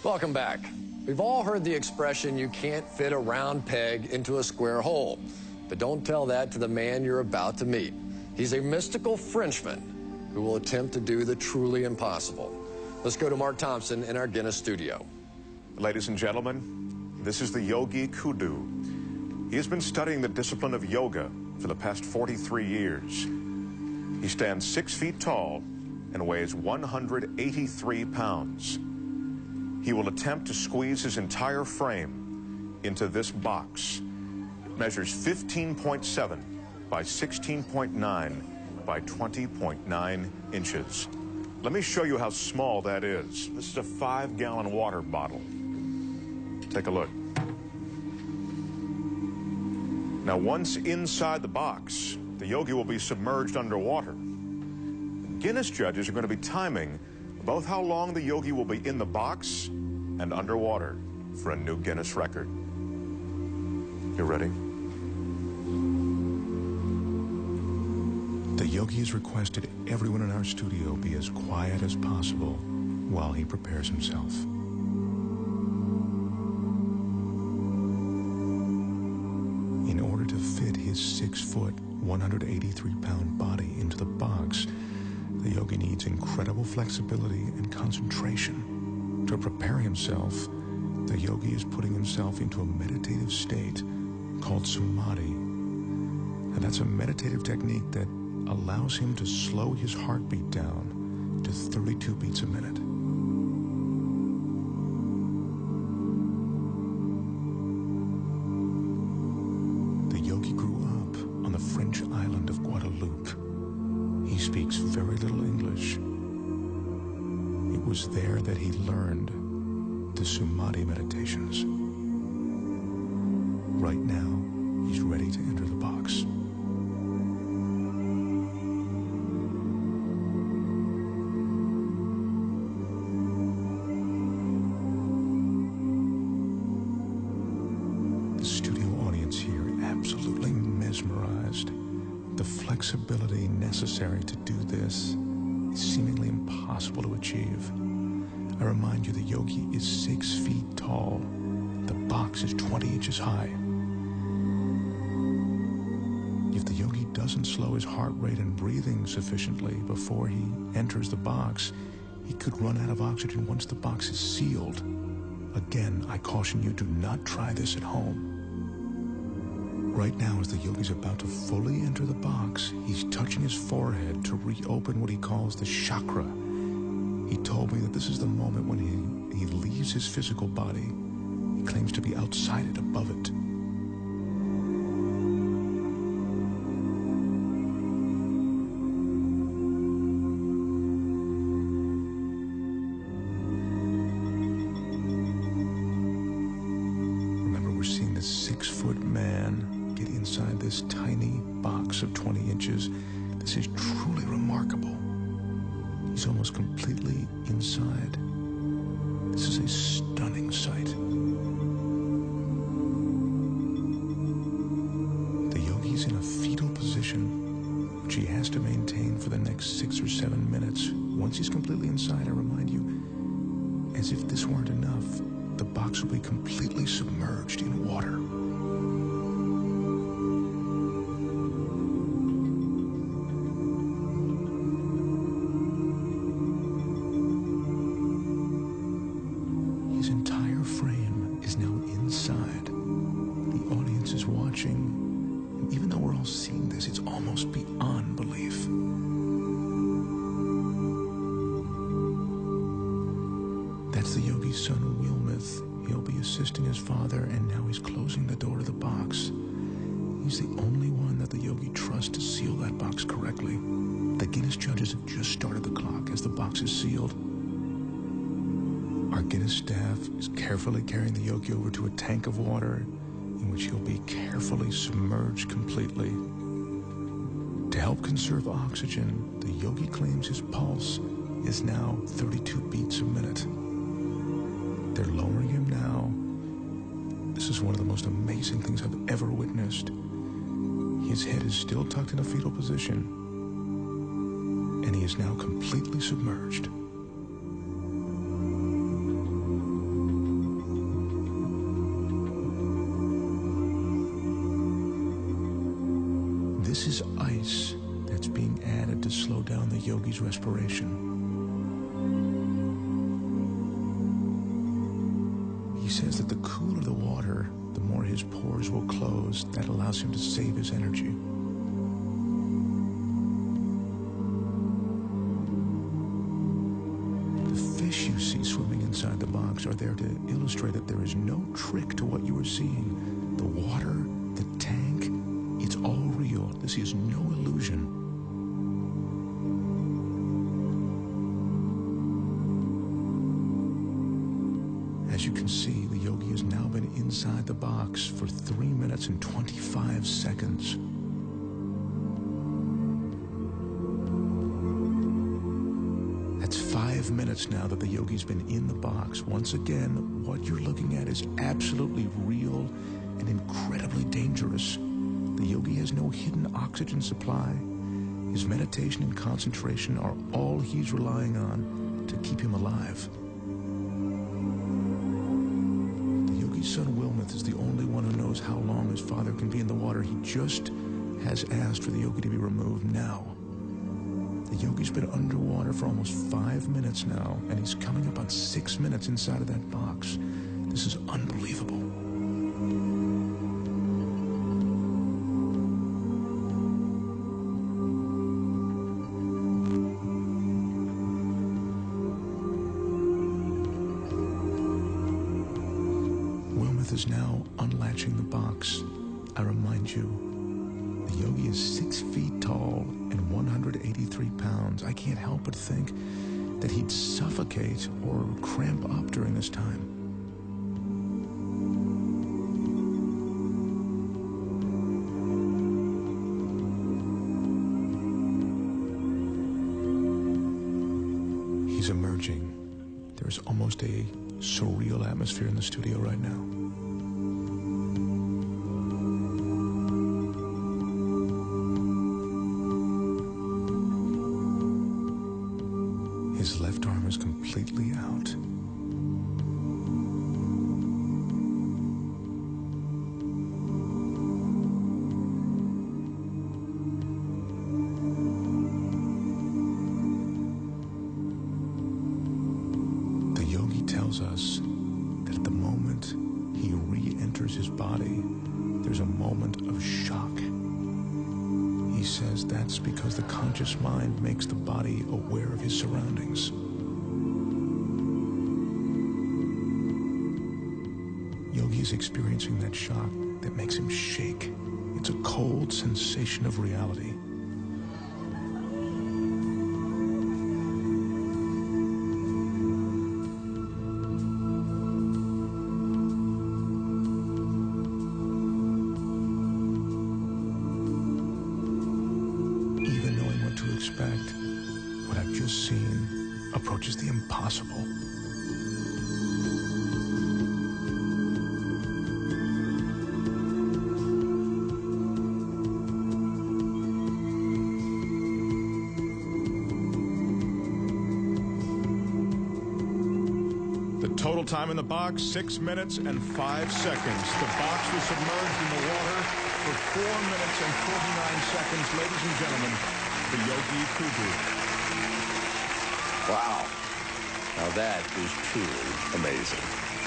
Welcome back. We've all heard the expression, you can't fit a round peg into a square hole. But don't tell that to the man you're about to meet. He's a mystical Frenchman who will attempt to do the truly impossible. Let's go to Mark Thompson in our Guinness studio. Ladies and gentlemen, this is the Yogi Kudu. He has been studying the discipline of yoga for the past 43 years. He stands 6 feet tall and weighs 183 pounds. He will attempt to squeeze his entire frame into this box. It measures 15.7 by 16.9 by 20.9 inches. Let me show you how small that is. This is a 5-gallon water bottle. Take a look. Now, once inside the box, the yogi will be submerged underwater. Guinness judges are going to be timing both how long the yogi will be in the box and underwater for a new Guinness record. You ready? The yogi has requested everyone in our studio be as quiet as possible while he prepares himself. In order to fit his 6-foot, 183-pound body into the box, the yogi needs incredible flexibility and concentration. To prepare himself, the yogi is putting himself into a meditative state called samadhi. And that's a meditative technique that allows him to slow his heartbeat down to 32 beats a minute. The yogi grew up on the French island of Guadeloupe. He speaks very little English. It was there that he learned the samadhi meditations. Right now, he's ready to enter the box. The studio audience here absolutely mesmerized. The flexibility necessary to do this is seemingly impossible to achieve. I remind you, the yogi is 6 feet tall. The box is 20 inches high. If the yogi doesn't slow his heart rate and breathing sufficiently before he enters the box, he could run out of oxygen once the box is sealed. Again, I caution you, do not try this at home. Right now, as the yogi's about to fully enter the box, he's touching his forehead to reopen what he calls the chakra. He told me that this is the moment when he leaves his physical body. He claims to be outside it, above it. Remember, we're seeing this 6-foot man get inside this tiny box of 20 inches. This is truly remarkable. He's almost completely inside. This is a stunning sight. The yogi's in a fetal position, which he has to maintain for the next 6 or 7 minutes. Once he's completely inside, I remind you, as if this weren't enough, the box will be completely submerged in water. His entire frame is now inside. The audience is watching, and even though we're all seeing this, it's almost beyond belief. That's the yogi's son, Wilmeth. He'll be assisting his father, and now he's closing the door to the box. He's the only one that the yogi trusts to seal that box correctly. The Guinness judges have just started the clock as the box is sealed. Our Guinness staff is carefully carrying the yogi over to a tank of water in which he'll be carefully submerged completely. To help conserve oxygen, the yogi claims his pulse is now 32 beats a minute. They're lowering him now. This is one of the most amazing things I've ever witnessed. His head is still tucked in a fetal position, and he is now completely submerged. slow down the yogi's respiration. He says that the cooler the water, the more his pores will close. That allows him to save his energy. The fish you see swimming inside the box are there to illustrate that there is no trick to what you are seeing. The water, the tank, it's all real. This is no illusion. As you can see, the yogi has now been inside the box for 3 minutes and 25 seconds. That's 5 minutes now that the yogi's been in the box. Once again, what you're looking at is absolutely real and incredibly dangerous. The yogi has no hidden oxygen supply. His meditation and concentration are all he's relying on to keep him alive. His son Wilmeth is the only one who knows how long his father can be in the water. He just has asked for the yogi to be removed now. The yogi's been underwater for almost 5 minutes now, and he's coming up on 6 minutes inside of that box. This is unbelievable. Is now unlatching the box. I remind you, the yogi is 6 feet tall and 183 pounds. I can't help but think that he'd suffocate or cramp up during this time. He's emerging. There's almost a surreal atmosphere in the studio right now. His left arm is completely out. The yogi tells us that at the moment he re-enters his body, there's a moment of shock. He says that's because the conscious mind makes the body aware of his surroundings. Yogi is experiencing that shock that makes him shake. It's a cold sensation of reality. Expect, what I've just seen approaches the impossible. The total time in the box, 6 minutes and 5 seconds. The box was submerged in the water for 4 minutes and 49 seconds. Ladies and gentlemen, the Yogi Kudu. Wow. Now that is truly amazing.